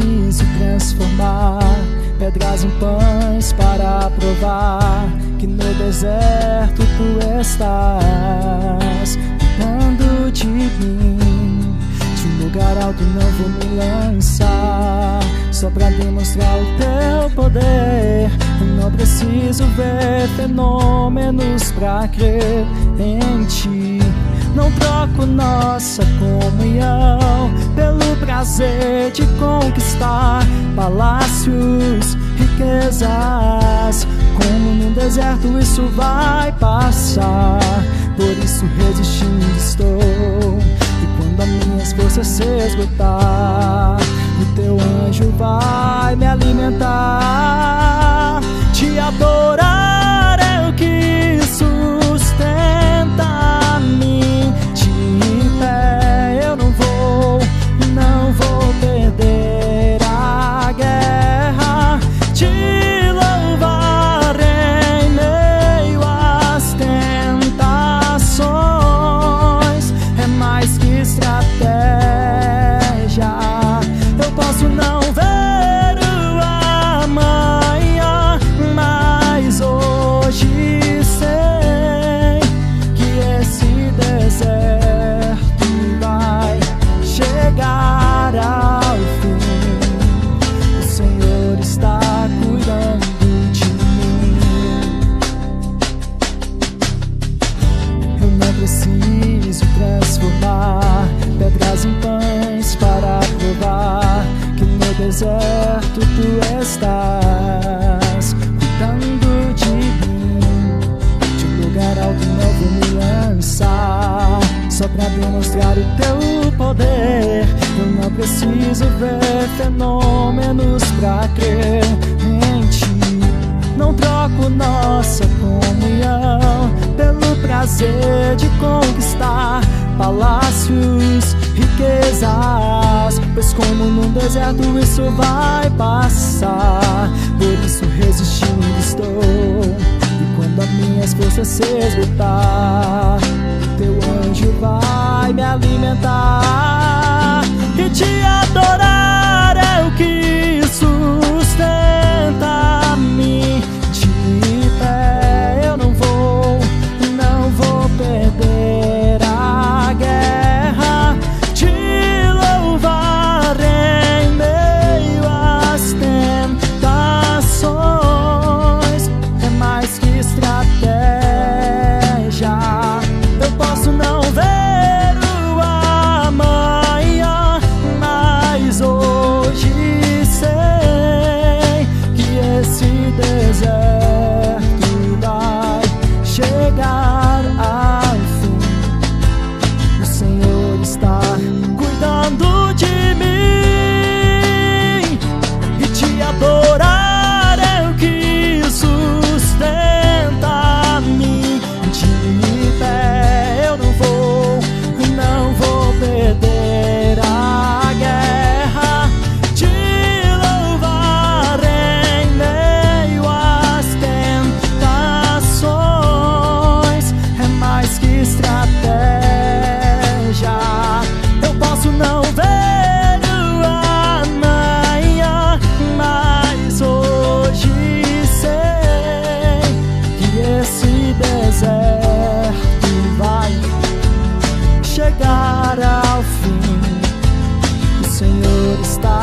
preciso transformar pedras em pães para provar que no deserto tu estás cuidando de mim. De um lugar alto não vou me lançar só pra demonstrar o teu poder. Eu não preciso ver fenômenos pra crer em ti. Não troco nossa comunhão pelo prazer de conquistar palácios, riquezas. Como num deserto isso vai passar, por isso resistindo estou. E quando as minhas forças se esgotar, o teu anjo vai me alimentar. Te adorar é o que sustenta-me. De pé eu não vou perder a guerra. Te louvar em meio às tentações é mais que estratégia. Eu posso não ver o amanhã, mas hoje sei que esse deserto vai chegar ao fim. O Senhor está cuidando de mim. Eu não preciso transformar pedras em pães para provar que no deserto tu estás cuidando de mim. De um lugar alto não vou me lançar só pra demonstrar o teu poder. Eu não preciso ver fenômenos pra crer em ti. Não troco nossa comunhão pelo prazer de conquistar palácios, riquezas. Pois como num deserto isso vai passar, por isso resistindo estou. E quando as minhas forças se esgotar, o teu anjo vai me alimentar. E te adorar é o que sustenta-me. De pé eu não vou perder a guerra. Te louvar em meio às tentações é mais que estratégia. Eu posso não ver o amanhã, mas hoje sei que esse deserto vai chegar ao fim. O Senhor está cuidando de mim. E te adorar é o que sustenta-me. De pé eu não vou perder a guerra. Te louvar em meio às tentações é mais que estratégia. Eu posso não ver o amanhã, mas hoje sei que esse deserto vai chegar ao fim. O Senhor está